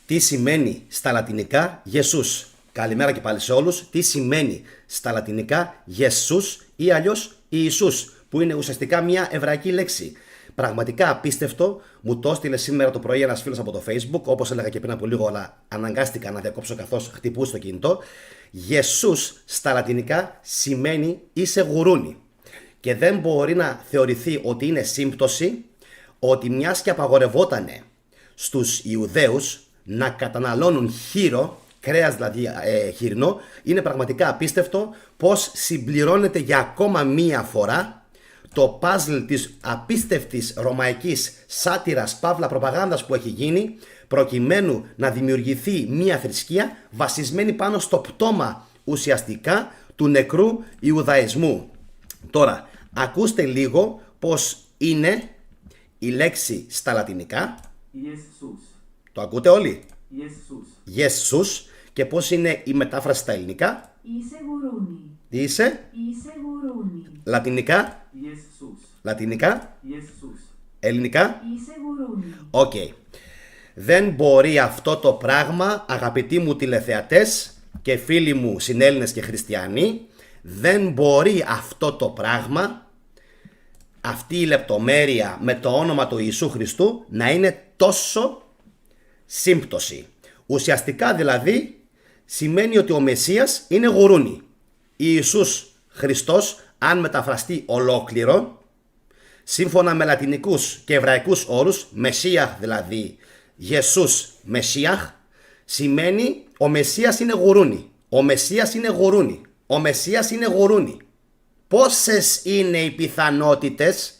Τι σημαίνει στα λατινικά Ιησούς? Καλημέρα και πάλι σε όλους. Τι σημαίνει στα λατινικά Ιησούς ή αλλιώς Ιησούς, που είναι ουσιαστικά μια εβραϊκή λέξη. Πραγματικά απίστευτο. Μου το έστειλε σήμερα το πρωί ένας φίλος από το Facebook. Όπως έλεγα και πριν από λίγο, αλλά αναγκάστηκα να διακόψω καθώς χτυπούσε το κινητό. Ιησούς στα λατινικά σημαίνει είσαι γουρούνι. Και δεν μπορεί να θεωρηθεί ότι είναι σύμπτωση, ότι μιας και απαγορευότανε στους Ιουδαίους να καταναλώνουν χείρο, κρέας δηλαδή χοιρινό, είναι πραγματικά απίστευτο πως συμπληρώνεται για ακόμα μία φορά το παζλ της απίστευτης ρωμαϊκής σάτυρας παύλα προπαγάνδας που έχει γίνει, προκειμένου να δημιουργηθεί μία θρησκεία βασισμένη πάνω στο πτώμα ουσιαστικά του νεκρού Ιουδαϊσμού. Τώρα, ακούστε λίγο πως είναι η λέξη στα λατινικά. Ιησούς. Το ακούτε όλοι? Ιησούς. Ιησούς. Και πώς είναι η μετάφραση στα ελληνικά? Είσαι γουρούνι. Τι είσαι? Είσαι γουρούνι. Λατινικά? Ιησούς. Λατινικά? Ιησούς. Ελληνικά? Είσαι γουρούνι. Οκ. Δεν μπορεί αυτό το πράγμα, αγαπητοί μου τηλεθεατές και φίλοι μου συνέλληνες και χριστιανοί, δεν μπορεί αυτό το πράγμα, αυτή η λεπτομέρεια με το όνομα του Ιησού Χριστού να είναι τόσο σύμπτωση. Ουσιαστικά δηλαδή σημαίνει ότι ο Μεσσίας είναι γουρούνι. Ιησούς Χριστός, αν μεταφραστεί ολόκληρο, σύμφωνα με λατινικούς και εβραϊκούς όρους, Μεσσία δηλαδή, Ιησούς Μεσσιάχ, σημαίνει ο Μεσσίας είναι γουρούνι. Ο Μεσσίας είναι γουρούνι. Ο Μεσσίας είναι γουρούνι. Πόσες είναι οι πιθανότητες,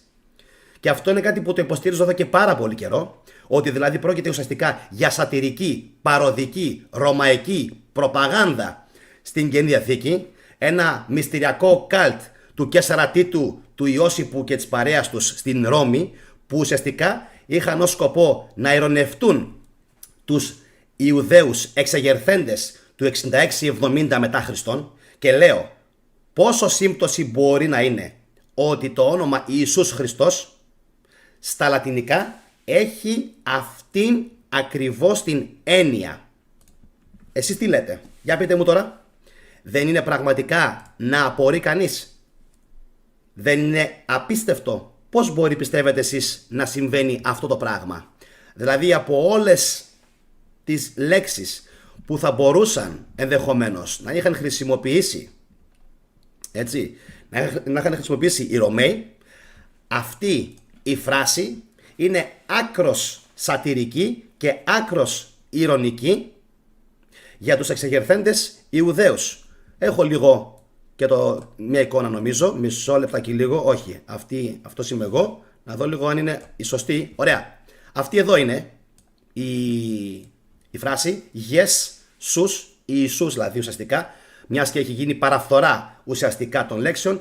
και αυτό είναι κάτι που το υποστήριζω εδώ και πάρα πολύ καιρό, ότι δηλαδή πρόκειται ουσιαστικά για σατυρική, παροδική, ρωμαϊκή προπαγάνδα στην Καινή Διαθήκη, ένα μυστηριακό καλτ του Κέσσαρα Τίτου, του Ιώσιπου και της παρέας τους στην Ρώμη, που ουσιαστικά είχαν ως σκοπό να ειρωνευτούν τους Ιουδαίους εξεγερθέντες του 66-70 μετά Χριστόν. Και λέω, πόσο σύμπτωση μπορεί να είναι ότι το όνομα Ιησούς Χριστός στα λατινικά έχει αυτήν ακριβώς την έννοια. Εσείς τι λέτε? Για πείτε μου τώρα. Δεν είναι πραγματικά να απορεί κανείς? Δεν είναι απίστευτο? Πώς μπορεί, πιστεύετε εσείς, να συμβαίνει αυτό το πράγμα? Δηλαδή από όλες τις λέξεις που θα μπορούσαν ενδεχομένως να είχαν χρησιμοποιήσει, έτσι, να είχαν χρησιμοποιήσει οι Ρωμαίοι, αυτή η φράση είναι άκρος σατυρική και άκρος ειρωνική για τους εξεγερθέντες Ιουδαίους. Έχω λίγο και μια εικόνα, νομίζω, μισό λεπτάκι λίγο, όχι, αυτός είμαι εγώ, να δω λίγο αν είναι η σωστή. Ωραία, αυτή εδώ είναι η φράση Ιησούς, Ιησούς δηλαδή ουσιαστικά, μιας και έχει γίνει παραφθορά ουσιαστικά των λέξεων,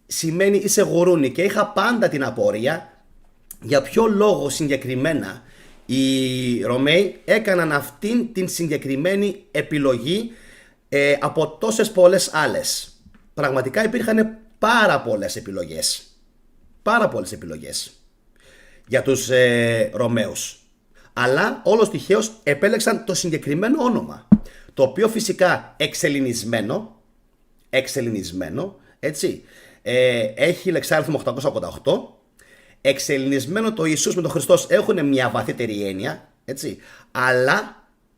σημαίνει είσαι γουρούνι. Και είχα πάντα την απορία για ποιο λόγο συγκεκριμένα οι Ρωμαίοι έκαναν αυτήν την συγκεκριμένη επιλογή από τόσες πολλές άλλες. Πραγματικά υπήρχαν πάρα πολλές επιλογές. Πάρα πολλές επιλογές για τους Ρωμαίους. Αλλά όλος τυχαίως επέλεξαν το συγκεκριμένο όνομα, το οποίο φυσικά εξελληνισμένο, έτσι, έχει λεξάριθμο 888. Εξελληνισμένο το Ιησούς με τον Χριστός έχουν μια βαθύτερη έννοια, έτσι,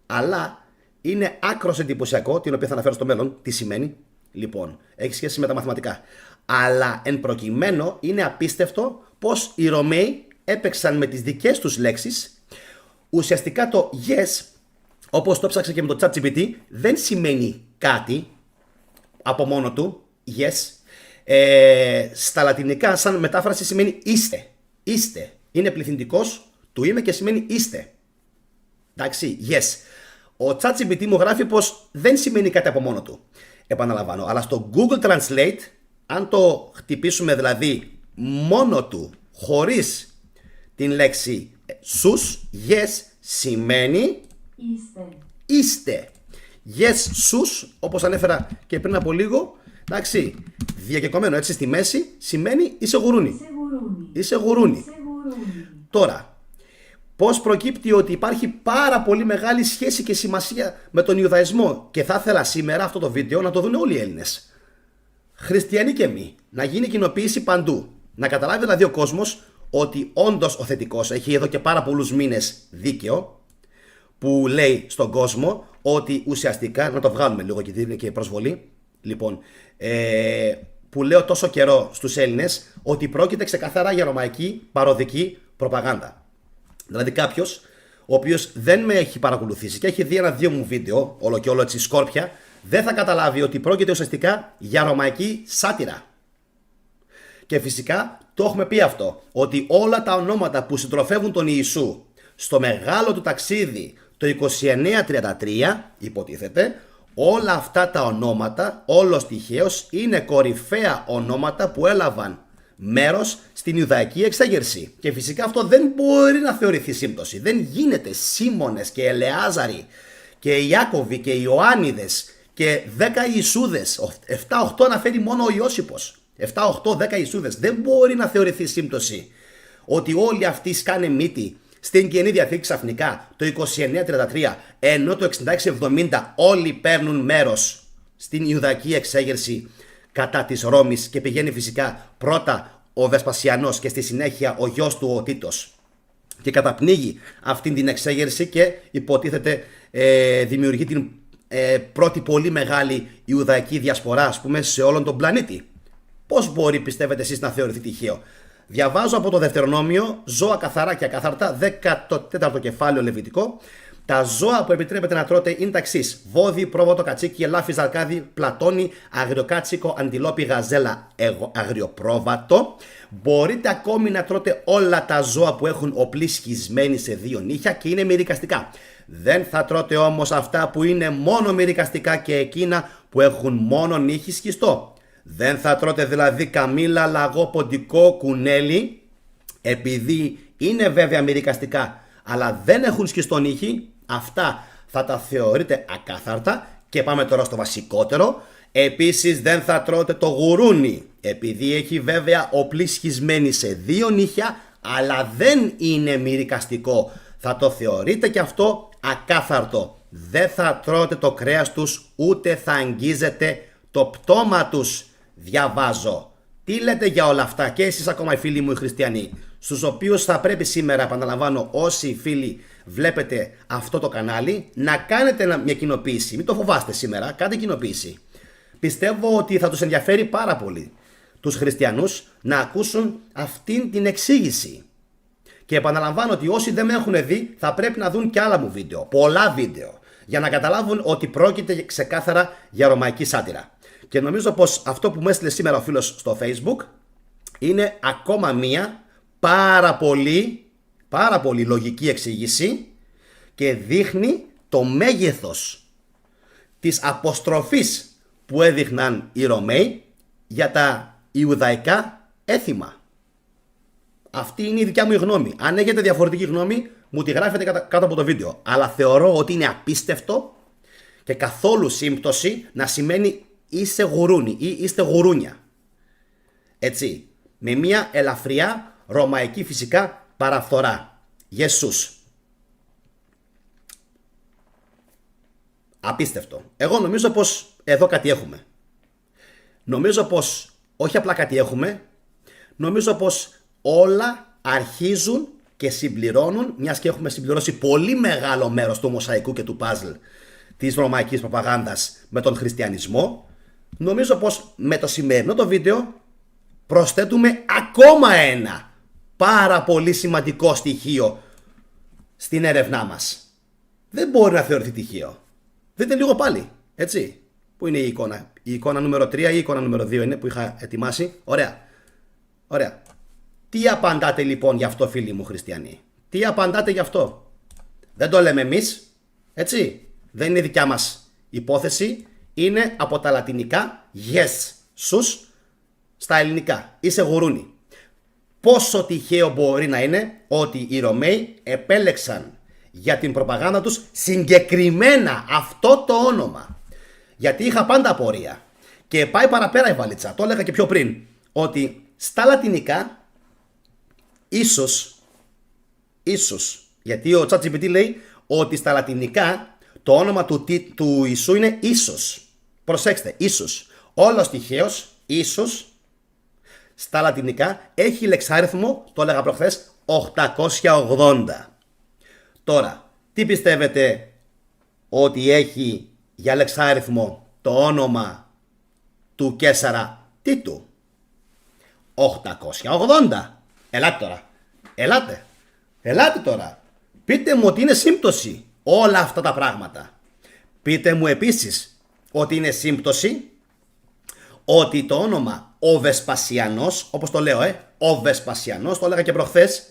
αλλά είναι άκρος εντυπωσιακό, την οποία θα αναφέρω στο μέλλον, τι σημαίνει. Λοιπόν, έχει σχέση με τα μαθηματικά. Αλλά εν προκειμένου είναι απίστευτο πως οι Ρωμαίοι έπαιξαν με τις δικές τους λέξεις. Ουσιαστικά το yes, όπως το έψαξα και με το ChatGPT, δεν σημαίνει κάτι από μόνο του, yes. Στα λατινικά σαν μετάφραση σημαίνει είστε. Είστε. Είναι πληθυντικός του είμαι και σημαίνει είστε. Εντάξει, yes. Ο ChatGPT μου γράφει πως δεν σημαίνει κάτι από μόνο του. Επαναλαμβάνω, αλλά στο Google Translate, αν το χτυπήσουμε δηλαδή μόνο του, χωρίς την λέξη σους, yes σημαίνει είστε. Yes, σους, όπως ανέφερα και πριν από λίγο, εντάξει, διακεκομένο έτσι στη μέση, σημαίνει είσαι γουρούνι. Είσαι γουρούνι. Τώρα, πώς προκύπτει ότι υπάρχει πάρα πολύ μεγάλη σχέση και σημασία με τον Ιουδαϊσμό. Και θα ήθελα σήμερα αυτό το βίντεο να το δουν όλοι οι Έλληνες, χριστιανοί και μη, να γίνει κοινοποίηση παντού. Να καταλάβει δηλαδή ο κόσμος ότι όντως ο θετικός έχει εδώ και πάρα πολλούς μήνες δίκαιο, που λέει στον κόσμο ότι ουσιαστικά, να το βγάλουμε λίγο γιατί είναι και προσβολή, λοιπόν, που λέω τόσο καιρό στους Έλληνες ότι πρόκειται ξεκαθαρά για ρωμαϊκή παροδική προπαγάνδα. Δηλαδή κάποιος ο οποίος δεν με έχει παρακολουθήσει και έχει δει ένα-δύο μου βίντεο, όλο και όλο έτσι σκόρπια, δεν θα καταλάβει ότι πρόκειται ουσιαστικά για ρωμαϊκή σάτυρα. Και φυσικά το έχουμε πει αυτό, ότι όλα τα ονόματα που συντροφεύουν τον Ιησού στο μεγάλο του ταξίδι το 2933, υποτίθεται, όλα αυτά τα ονόματα, όλος τυχαίως, είναι κορυφαία ονόματα που έλαβαν μέρος στην Ιουδαϊκή εξέγερση. Και φυσικά αυτό δεν μπορεί να θεωρηθεί σύμπτωση. Δεν γίνεται Σίμωνες και Ελεάζαροι και Ιάκωβοι και Ιωάννιδες και 10 Ιησούδες, 7-8 αναφέρει μόνο ο Ιώσυπος, 7-8-10 Ιησούδες. Δεν μπορεί να θεωρηθεί σύμπτωση ότι όλοι αυτοί σκάνε μύτη στην Καινή Διαθήκη ξαφνικά το 2933, ενώ το 66-70 όλοι παίρνουν μέρος στην Ιουδαϊκή εξέγερση κατά της Ρώμης και πηγαίνει φυσικά πρώτα ο Βεσπασιανός και στη συνέχεια ο γιος του ο Τίτος και καταπνίγει αυτήν την εξέγερση και υποτίθεται δημιουργεί την πρώτη πολύ μεγάλη Ιουδαϊκή διασπορά, ας πούμε, σε όλον τον πλανήτη. Πώς μπορεί, πιστεύετε εσείς, να θεωρηθεί τυχαίο? Διαβάζω από το Δευτερονόμιο, ζώα καθαρά και ακάθαρτα, 14ο κεφάλαιο Λεβιτικό. Τα ζώα που επιτρέπεται να τρώτε είναι τα εξής: βόδι, πρόβοτο, κατσίκι, ελάφι, ζαλκάδι, πλατώνι, αγριοκάτσικο, αντιλόπι, γαζέλα, αγριοπρόβατο. Μπορείτε ακόμη να τρώτε όλα τα ζώα που έχουν οπλή σχισμένη σε δύο νύχια και είναι μυρικαστικά. Δεν θα τρώτε όμως αυτά που είναι μόνο μυρικαστικά και εκείνα που έχουν μόνο νύχι σχιστό. Δεν θα τρώτε δηλαδή καμήλα, λαγό, ποντικό, κουνέλι, επειδή είναι βέβαια μυρικαστικά αλλά δεν έχουν σχιστό νύχι. Αυτά θα τα θεωρείτε ακάθαρτα. Και πάμε τώρα στο βασικότερο. Επίσης δεν θα τρώτε το γουρούνι, επειδή έχει βέβαια οπλή σχισμένη σε δύο νύχια αλλά δεν είναι μυρικαστικό. Θα το θεωρείτε και αυτό ακάθαρτο. Δεν θα τρώτε το κρέας τους, ούτε θα αγγίζετε το πτώμα τους. Διαβάζω. Τι λέτε για όλα αυτά και εσείς ακόμα οι φίλοι μου οι χριστιανοί, στους οποίους θα πρέπει σήμερα, επαναλαμβάνω, όσοι φίλοι βλέπετε αυτό το κανάλι, να κάνετε μια κοινοποίηση. Μην το φοβάστε σήμερα, κάντε κοινοποίηση. Πιστεύω ότι θα τους ενδιαφέρει πάρα πολύ τους χριστιανούς να ακούσουν αυτήν την εξήγηση. Και επαναλαμβάνω ότι όσοι δεν με έχουν δει θα πρέπει να δουν και άλλα μου βίντεο, πολλά βίντεο, για να καταλάβουν ότι πρόκειται ξεκάθαρα για ρωμαϊκή σάτυρα. Και νομίζω πως αυτό που μου έστειλε σήμερα ο φίλος στο Facebook είναι ακόμα μία πάρα πολύ λογική εξήγηση και δείχνει το μέγεθος της αποστροφής που έδειχναν οι Ρωμαίοι για τα Ιουδαϊκά έθιμα. Αυτή είναι η δικιά μου γνώμη. Αν έχετε διαφορετική γνώμη, μου τη γράφετε κάτω από το βίντεο. Αλλά θεωρώ ότι είναι απίστευτο και καθόλου σύμπτωση να σημαίνει είστε γουρούνι ή είστε γουρούνια. Έτσι, με μια ελαφριά ρωμαϊκή φυσικά παραφθορά. Ιησούς. Απίστευτο. Εγώ νομίζω πως εδώ κάτι έχουμε. Νομίζω πως όχι απλά κάτι έχουμε, νομίζω πως όλα αρχίζουν και συμπληρώνουν, μιας και έχουμε συμπληρώσει πολύ μεγάλο μέρος του μοσαϊκού και του παζλ της ρωμαϊκής προπαγάνδας με τον χριστιανισμό. Νομίζω πως με το σημερινό το βίντεο προσθέτουμε ακόμα ένα πάρα πολύ σημαντικό στοιχείο στην έρευνά μας. Δεν μπορεί να θεωρηθεί τυχαίο. Δείτε λίγο πάλι, έτσι. Πού είναι η εικόνα? Η εικόνα νούμερο 3 ή η εικόνα νούμερο 2 είναι που είχα ετοιμάσει? Ωραία. Ωραία. Τι απαντάτε λοιπόν γι' αυτό, φίλοι μου χριστιανοί? Τι απαντάτε γι' αυτό? Δεν το λέμε εμείς, έτσι. Δεν είναι δικιά μας υπόθεση. Είναι από τα λατινικά yes, σους, στα ελληνικά. Είσαι γουρούνι. Πόσο τυχαίο μπορεί να είναι ότι οι Ρωμαίοι επέλεξαν για την προπαγάνδα τους συγκεκριμένα αυτό το όνομα? Γιατί είχα πάντα απορία. Και πάει παραπέρα η βαλίτσα. Το έλεγα και πιο πριν. Ότι στα λατινικά ίσως Γιατί ο ChatGPT λέει ότι στα λατινικά το όνομα του Ιησού είναι Ίσως. Προσέξτε, Ίσως. Όλος τυχαίος, Ίσως, στα λατινικά έχει λεξάριθμο, το έλεγα προχθές, 880. Τώρα, τι πιστεύετε ότι έχει για λεξάριθμο το όνομα του Καίσαρα Τίτου? 880. Ελάτε τώρα. Ελάτε τώρα. Πείτε μου ότι είναι σύμπτωση όλα αυτά τα πράγματα. Πείτε μου επίσης ότι είναι σύμπτωση ότι το όνομα ο Βεσπασιανός, όπως το λέω, ο Βεσπασιανός, το έλεγα και προχθές,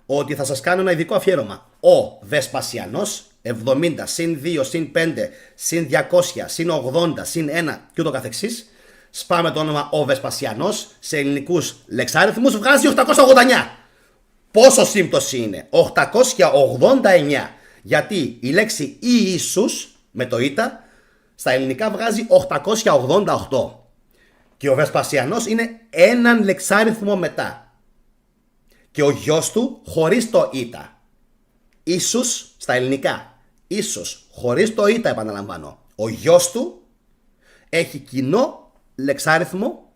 ότι θα σας κάνω ένα ειδικό αφιέρωμα. Ο Βεσπασιανός, 70 συν 2 συν 5 συν 200 συν 80 συν 1 και ούτω καθεξής. Σπάμε το όνομα ο Βεσπασιανός σε ελληνικούς λεξάριθμους, βγάζει 889. Πόσο σύμπτωση είναι? 889. Γιατί η λέξη Ιησούς με το ήτα στα ελληνικά βγάζει 888. Και ο Βεσπασιανός είναι έναν λεξάριθμο μετά. Και ο γιος του χωρίς το ήτα. Ιησούς στα ελληνικά. Ίσως χωρίς το ήτα, επαναλαμβάνω. Ο γιος του έχει κοινό λεξάριθμο,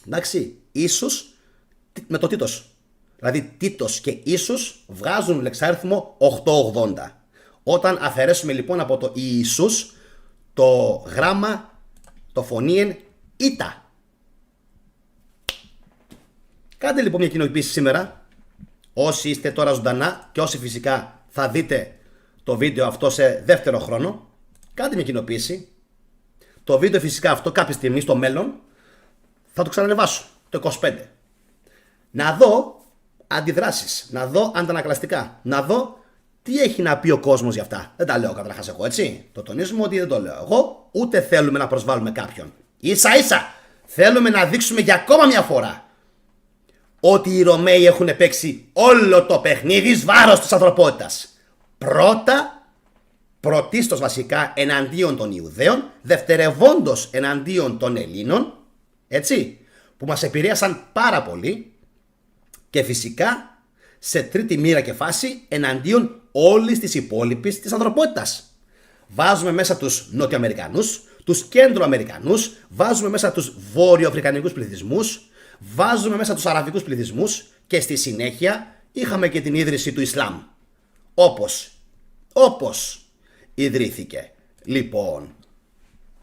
εντάξει, Ίσως με το Τίτος. Δηλαδή Τίτος και Ίσως βγάζουν λεξάριθμο 880. Όταν αφαιρέσουμε λοιπόν από το Ιησούς το γράμμα, το φωνήεν ήτα. Κάντε λοιπόν μια κοινοποίηση σήμερα, όσοι είστε τώρα ζωντανά και όσοι φυσικά θα δείτε το βίντεο αυτό σε δεύτερο χρόνο. Κάντε μια κοινοποίηση. Το βίντεο φυσικά αυτό κάποια στιγμή στο μέλλον θα το ξανανεβάσω, το 25. Να δω αντιδράσεις, να δω αντανακλαστικά, να δω τι έχει να πει ο κόσμος για αυτά. Δεν τα λέω καταρχάς εγώ, έτσι. Το τονίζουμε ότι δεν το λέω εγώ, ούτε θέλουμε να προσβάλλουμε κάποιον. Ίσα ίσα θέλουμε να δείξουμε για ακόμα μια φορά ότι οι Ρωμαίοι έχουν παίξει όλο το παιχνίδι εις βάρος της ανθρωπότητας. Πρωτίστως βασικά εναντίον των Ιουδαίων, δευτερευόντως εναντίον των Ελλήνων, έτσι, που μας επηρέασαν πάρα πολύ, και φυσικά σε τρίτη μοίρα και φάση εναντίον όλης της υπόλοιπης της ανθρωπότητας. Βάζουμε μέσα τους Νότιο-Αμερικανούς, τους Κέντρο-Αμερικανούς, βάζουμε μέσα τους Βόρειο-Αφρικανικούς πληθυσμούς, βάζουμε μέσα τους Αραβικούς πληθυσμούς και στη συνέχεια είχαμε και την ίδρυση του Ισλάμ. Όπως ιδρύθηκε. Λοιπόν,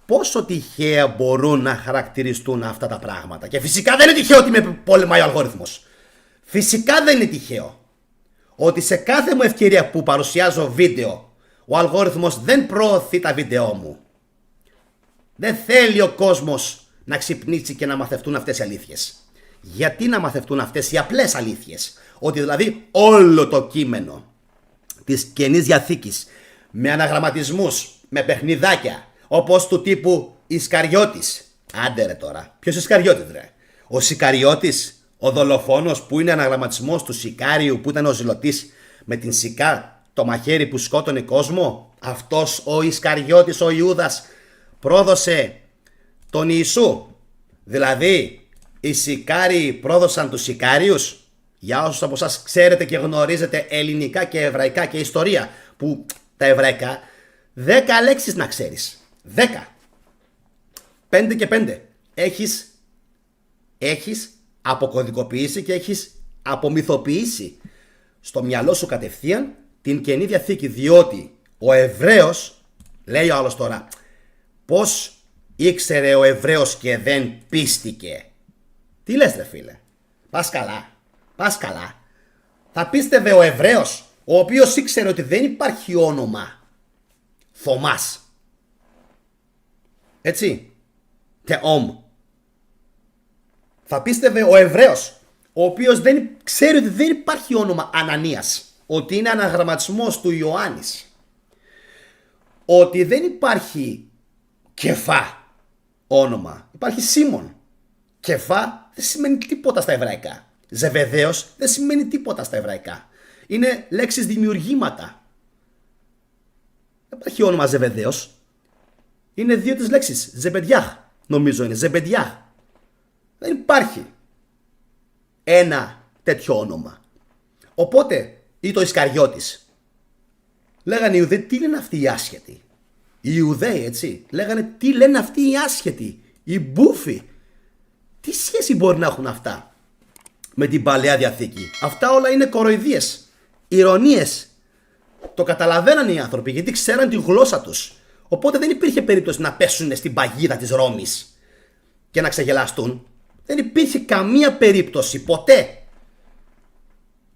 πόσο τυχαία μπορούν να χαρακτηριστούν αυτά τα πράγματα? Και φυσικά δεν είναι τυχαίο ότι με πολεμάει ο αλγόριθμος. Φυσικά δεν είναι τυχαίο ότι σε κάθε μου ευκαιρία που παρουσιάζω βίντεο ο αλγόριθμος δεν προωθεί τα βίντεό μου. Δεν θέλει ο κόσμος να ξυπνήσει και να μαθευτούν αυτές οι αλήθειες. Γιατί να μαθευτούν αυτές οι απλές αλήθειες? Ότι δηλαδή όλο το κείμενο της Καινής Διαθήκης με αναγραμματισμούς, με παιχνιδάκια, όπως του τύπου Ισκαριώτης. Άντε ρε τώρα, ποιος Ισκαριώτης ρε? Ο Σικαριώτης, ο δολοφόνος που είναι αναγραμματισμός του Σικάριου που ήταν ο ζηλωτής με την σικά, το μαχαίρι που σκότωνε κόσμο? Αυτός ο Ισκαριώτης, ο Ιούδας, πρόδωσε τον Ιησού. Δηλαδή οι Σικάριοι πρόδωσαν τους Σικάριους. Για όσους από εσάς ξέρετε και γνωρίζετε ελληνικά και εβραϊκά και ιστορία, που τα εβραϊκά 10 λέξεις να ξέρεις. 10. 5 και 5. Έχεις αποκωδικοποιήσει και έχεις απομυθοποιήσει στο μυαλό σου κατευθείαν την Καινή Διαθήκη. Διότι ο Εβραίος, λέει ο άλλος τώρα, πώς ήξερε ο Εβραίος και δεν πίστηκε? Τι λες ρε φίλε? Πας καλά. Θα πίστευε ο Εβραίος, ο οποίος ήξερε ότι δεν υπάρχει όνομα Θωμάς, έτσι, Θεόμ? Θα πίστευε ο Εβραίος, ο οποίος δεν ξέρει ότι δεν υπάρχει όνομα Ανανίας, ότι είναι αναγραμματισμός του Ιωάννης, ότι δεν υπάρχει Κεφά όνομα, υπάρχει Σίμων. Κεφά δεν σημαίνει τίποτα στα εβραϊκά. Ζεβεδαίος δεν σημαίνει τίποτα στα εβραϊκά. Είναι λέξεις δημιουργήματα. Δεν υπάρχει όνομα Ζεβεδαίος. Είναι 2 τις λέξεις. Ζεμπεντιάχ, νομίζω είναι. Ζεμπεντιάχ. Δεν υπάρχει ένα τέτοιο όνομα. Οπότε, ή το Ισκαριώτης. Λέγανε οι Ιουδαίοι, τι λένε αυτοί οι άσχετοι. Οι Ιουδαίοι, έτσι. Λέγανε, τι λένε αυτοί οι άσχετοι. Οι μπούφοι. Τι σχέση μπορεί να έχουν αυτά με την Παλαιά Διαθήκη? Αυτά όλα είναι κοροϊδίες, ηρωνίες. Το καταλαβαίνανε οι άνθρωποι γιατί ξέραν τη γλώσσα τους. Οπότε δεν υπήρχε περίπτωση να πέσουν στην παγίδα της Ρώμης και να ξεγελαστούν. Δεν υπήρχε καμία περίπτωση ποτέ.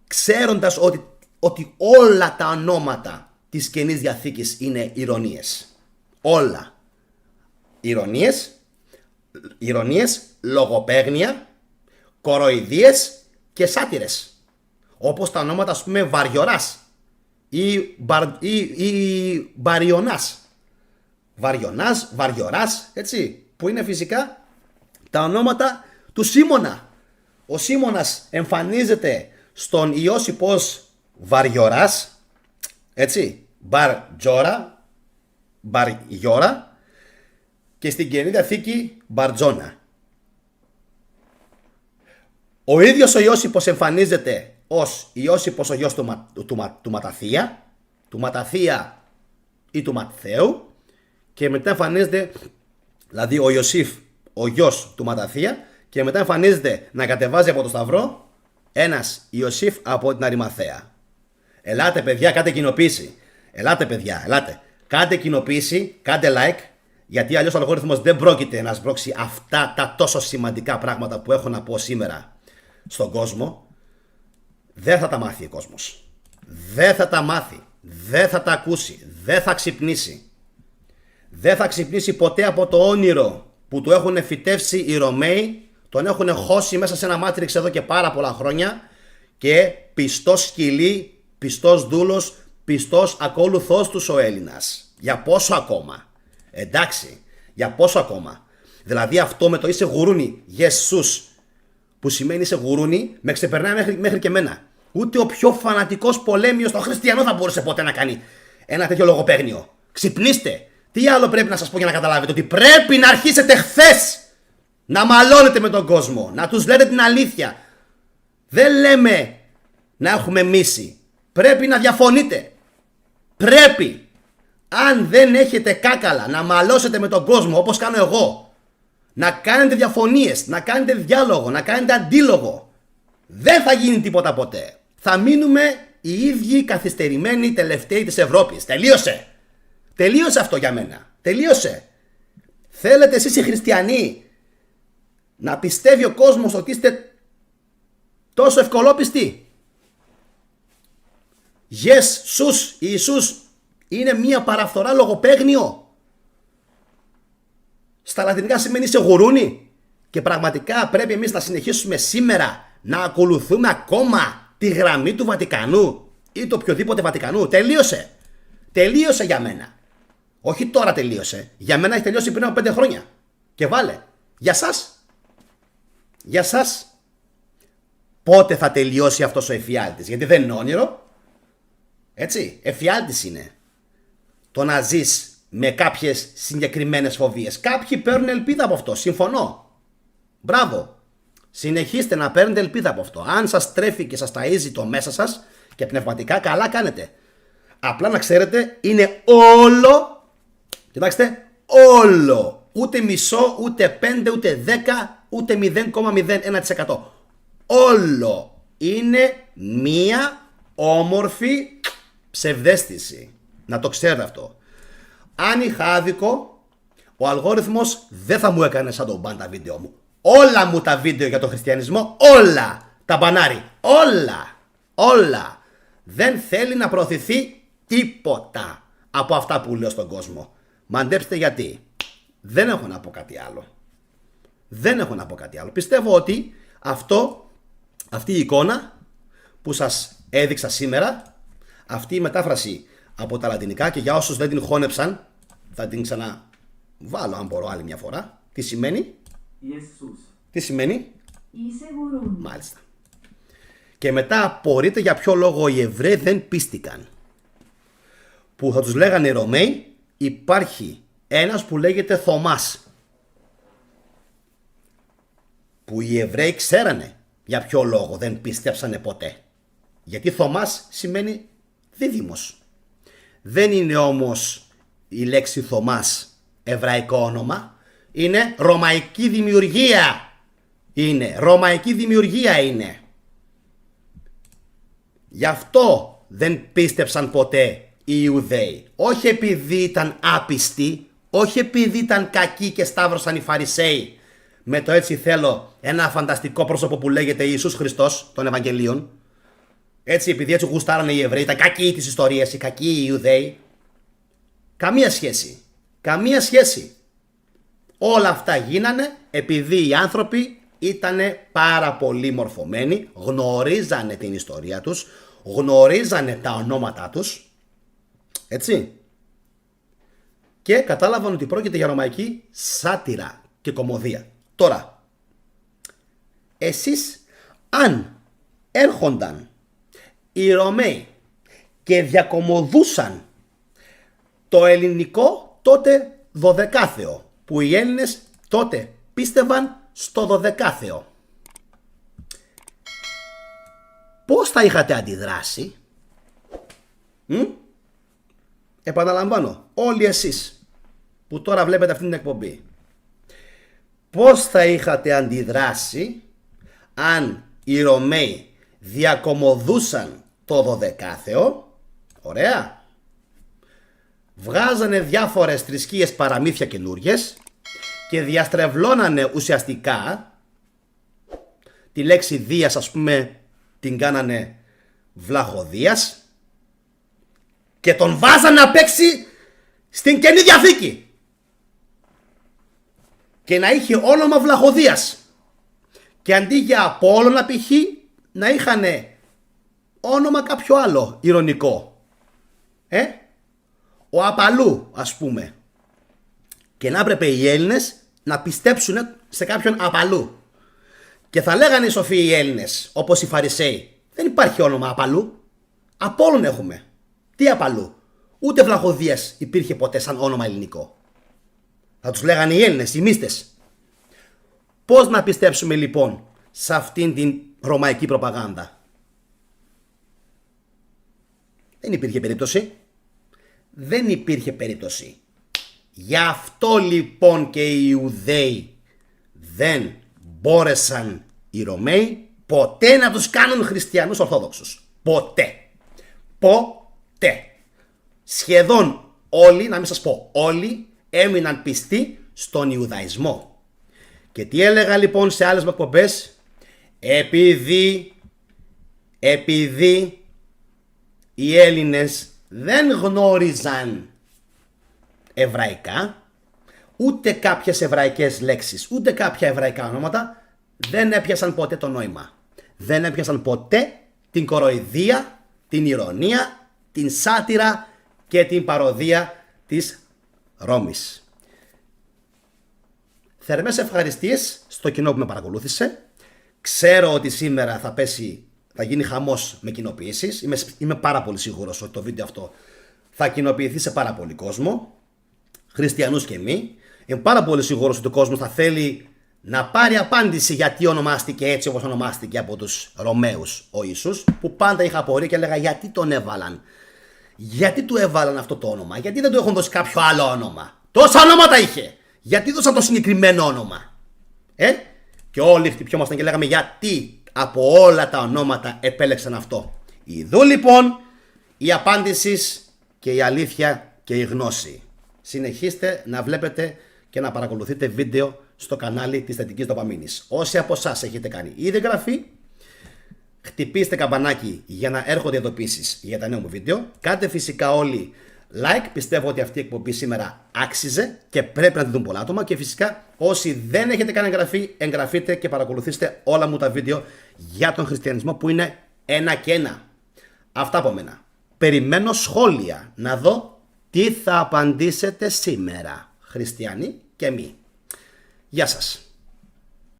Ξέροντας ότι όλα τα ονόματα της Καινής Διαθήκης είναι ηρωνίες. Όλα. Ηρωνίες, λογοπαίγνια, κοροϊδίες και σάτυρες. Όπως τα ονόματα, ας πούμε, Βαριοράς ή Βαριονάς. Βαριοράς, έτσι, που είναι φυσικά τα ονόματα του Σίμωνα. Ο Σίμωνας εμφανίζεται στον Ιώσυπ ως Βαριοράς, έτσι, Μπαριόρα, και στην Καινή Διαθήκη Μπαρτζόνα. Ο ίδιος ο Ιώσυπος εμφανίζεται ως Ιώσυπος ο γιος του Ματαθία ή του Ματθαίου, και μετά εμφανίζεται, δηλαδή ο Ιωσήφ ο γιος του Ματαθία, και μετά εμφανίζεται να κατεβάζει από το Σταυρό ένας Ιωσήφ από την Αριμαθαία. Ελάτε παιδιά, κάντε κοινοποίηση. Ελάτε παιδιά, ελάτε. Κάντε κοινοποίηση, κάντε like, γιατί αλλιώς ο αλγόριθμος δεν πρόκειται να σμπρώξει αυτά τα τόσο σημαντικά πράγματα που έχω να πω σήμερα στον κόσμο. Δεν θα τα μάθει ο κόσμος. Δεν θα τα μάθει. Δεν θα τα ακούσει. Δεν θα ξυπνήσει. Δεν θα ξυπνήσει ποτέ από το όνειρο που του έχουν φυτεύσει οι Ρωμαίοι. Τον έχουν χώσει μέσα σε ένα μάτριξ εδώ και πάρα πολλά χρόνια, και πιστός σκυλί, πιστός δούλος, πιστός ακόλουθός τους ο Έλληνας. Για πόσο ακόμα? Εντάξει, για πόσο ακόμα? Δηλαδή αυτό με το είσαι γουρούνι, Ιεσούς, που σημαίνει είσαι γουρούνι, με ξεπερνάει μέχρι και εμένα. Ούτε ο πιο φανατικός πολέμιος των χριστιανών θα μπορούσε ποτέ να κάνει ένα τέτοιο λογοπαίγνιο. Ξυπνήστε! Τι άλλο πρέπει να σας πω για να καταλάβετε? Ότι πρέπει να αρχίσετε χθες να μαλώνετε με τον κόσμο, να τους λέτε την αλήθεια. Δεν λέμε να έχουμε μίση. Πρέπει να διαφωνείτε. Πρέπει. Αν δεν έχετε κάκαλα να μαλώσετε με τον κόσμο όπως κάνω εγώ, να κάνετε διαφωνίες, να κάνετε διάλογο, να κάνετε αντίλογο, δεν θα γίνει τίποτα ποτέ. Θα μείνουμε οι ίδιοι καθυστερημένοι τελευταίοι της Ευρώπης. Τελείωσε. Τελείωσε αυτό για μένα. Τελείωσε. Θέλετε εσείς οι χριστιανοί να πιστεύει ο κόσμος ότι είστε τόσο ευκολόπιστοι? Ιησούς είναι μία παραφθορά λογοπαίγνιο. Στα λατινικά σημαίνει σε γουρούνι. Και πραγματικά πρέπει εμείς να συνεχίσουμε σήμερα να ακολουθούμε ακόμα τη γραμμή του Βατικανού ή το οποιοδήποτε Βατικανού? Τελείωσε. Τελείωσε για μένα. Όχι τώρα τελείωσε. Για μένα έχει τελειώσει πριν από 5 χρόνια. Και βάλε. Για σας. Για σας. Πότε θα τελειώσει αυτός ο εφιάλτης? Γιατί δεν είναι όνειρο. Έτσι. Εφιάλτης είναι. Το να ζεις με κάποιες συγκεκριμένες φοβίες. Κάποιοι παίρνουν ελπίδα από αυτό. Συμφωνώ. Μπράβο. Συνεχίστε να παίρνετε ελπίδα από αυτό. Αν σας τρέφει και σας ταΐζει το μέσα σας και πνευματικά, καλά κάνετε. Απλά να ξέρετε, είναι όλο. Κοιτάξτε, όλο. Ούτε μισό, ούτε 5, ούτε 10, ούτε 0,01%. Όλο είναι μία όμορφη ψευδαίσθηση. Να το ξέρετε αυτό. Αν είχα άδικο, ο αλγόριθμος δεν θα μου έκανε σαν τον μπαν τα βίντεο μου. Όλα μου τα βίντεο για τον χριστιανισμό, όλα τα μπανάρει. Όλα. Δεν θέλει να προωθηθεί τίποτα από αυτά που λέω στον κόσμο. Μαντέψτε γιατί. Δεν έχω να πω κάτι άλλο. Πιστεύω ότι αυτή η εικόνα που σας έδειξα σήμερα, αυτή η μετάφραση από τα λατινικά, και για όσους δεν την χώνεψαν, θα την ξαναβάλω αν μπορώ άλλη μια φορά. Τι σημαίνει? Ιησούς. Τι σημαίνει? Είσαι γουρούνι. Μάλιστα. Και μετά απορείτε για ποιο λόγο οι Εβραίοι δεν πίστηκαν. Που θα τους λέγανε οι Ρωμαίοι, υπάρχει ένας που λέγεται Θωμάς. Που οι Εβραίοι ξέρανε για ποιο λόγο δεν πίστεψανε ποτέ. Γιατί Θωμάς σημαίνει δίδυμος. Δεν είναι όμως η λέξη Θωμάς εβραϊκό όνομα. Είναι ρωμαϊκή δημιουργία. Ρωμαϊκή δημιουργία είναι. Γι' αυτό δεν πίστεψαν ποτέ οι Ιουδαίοι. Όχι επειδή ήταν άπιστοι, όχι επειδή ήταν κακοί και σταύρωσαν οι Φαρισαίοι με το έτσι θέλω ένα φανταστικό πρόσωπο που λέγεται Ιησούς Χριστός των Ευαγγελίων. Έτσι, επειδή έτσι γουστάρανε οι Εβραίοι, ήταν κακοί της ιστορίας, οι κακοί οι Ιουδαίοι. Καμία σχέση. Καμία σχέση. Όλα αυτά γίνανε επειδή οι άνθρωποι ήταν πάρα πολύ μορφωμένοι, γνωρίζανε την ιστορία τους, γνωρίζανε τα ονόματά τους, έτσι, και κατάλαβαν ότι πρόκειται για ρωμαϊκή σάτυρα και κωμωδία. Τώρα, εσείς αν έρχονταν οι Ρωμαίοι και διακωμωδούσαν το ελληνικό τότε δωδεκάθεο, που οι Έλληνες τότε πίστευαν στο δωδεκάθεο, πώς θα είχατε αντιδράσει? Επαναλαμβάνω, όλοι εσείς που τώρα βλέπετε αυτή την εκπομπή, πώς θα είχατε αντιδράσει αν οι Ρωμαίοι διακωμωδούσαν το δωδεκάθεο? Ωραία. Βγάζανε διάφορες θρησκείες παραμύθια καινούριες και διαστρεβλώνανε ουσιαστικά τη λέξη Δίας, ας πούμε, την κάνανε Βλαχοδίας και τον βάζανε να παίξει στην Καινή Διαθήκη και να είχε όνομα Βλαχοδίας και αντί για Απόλλωνα π.χ. να είχαν όνομα κάποιο άλλο ειρωνικό, ο Απαλού, ας πούμε, και να έπρεπε οι Έλληνες να πιστέψουν σε κάποιον Απαλού και θα λέγανε οι σοφοί οι Έλληνες, όπως οι Φαρισαίοι, δεν υπάρχει όνομα Απαλού, Απόλλων έχουμε. Τι Απαλού? Ούτε Βλαχοδίας υπήρχε ποτέ σαν όνομα ελληνικό. Θα τους λέγανε οι Έλληνες, οι μύστες. Πώς να πιστέψουμε λοιπόν σε αυτήν την ρωμαϊκή προπαγάνδα? Δεν υπήρχε περίπτωση. Δεν υπήρχε περίπτωση. Γι' αυτό λοιπόν και οι Ιουδαίοι δεν μπόρεσαν οι Ρωμαίοι ποτέ να τους κάνουν χριστιανούς Ορθόδοξους. Ποτέ. Ποτέ. Σχεδόν όλοι, να μην σας πω όλοι, έμειναν πιστοί στον Ιουδαϊσμό. Και τι έλεγα λοιπόν σε άλλες εκπομπές? Επειδή οι Έλληνες δεν γνώριζαν εβραϊκά, ούτε κάποιες εβραϊκές λέξεις, ούτε κάποια εβραϊκά ονόματα, δεν έπιασαν ποτέ το νόημα. Δεν έπιασαν ποτέ την κοροϊδία, την ηρωνία, την σάτυρα και την παροδία της Ρώμης. Θερμές ευχαριστίες στο κοινό που με παρακολούθησε. Ξέρω ότι σήμερα θα γίνει χαμός με κοινοποιήσεις. Είμαι πάρα πολύ σίγουρος ότι το βίντεο αυτό θα κοινοποιηθεί σε πάρα πολύ κόσμο, χριστιανούς και μη. Είμαι πάρα πολύ σίγουρος ότι ο κόσμος θα θέλει να πάρει απάντηση γιατί ονομάστηκε έτσι όπως ονομάστηκε από τους Ρωμαίους ο Ιησούς, που πάντα είχα απορία και έλεγα γιατί τον έβαλαν. Γιατί του έβαλαν αυτό το όνομα? Γιατί δεν του έχουν δώσει κάποιο άλλο όνομα? Τόσα ονόματα είχε. Γιατί δώσαν το συγκεκριμένο όνομα? Και όλοι χτυπιόμασταν και λέγαμε γιατί από όλα τα ονόματα επέλεξαν αυτό. Ιδού λοιπόν η απάντηση και η αλήθεια και η γνώση. Συνεχίστε να βλέπετε και να παρακολουθείτε βίντεο στο κανάλι της Θετικής Δοπαμίνης. Όσοι από εσάς έχετε κάνει ήδη εγγραφή, χτυπήστε καμπανάκι για να έρχονται ειδοποιήσεις για τα νέα μου βίντεο. Κάντε φυσικά όλοι like. Πιστεύω ότι αυτή η εκπομπή σήμερα άξιζε και πρέπει να τη δουν πολλά άτομα. Και φυσικά όσοι δεν έχετε κάνει εγγραφή, εγγραφείτε και παρακολουθήστε όλα μου τα βίντεο για τον χριστιανισμό που είναι ένα και ένα. Αυτά από μένα. Περιμένω σχόλια να δω τι θα απαντήσετε σήμερα, χριστιανοί και μη. Γεια σας.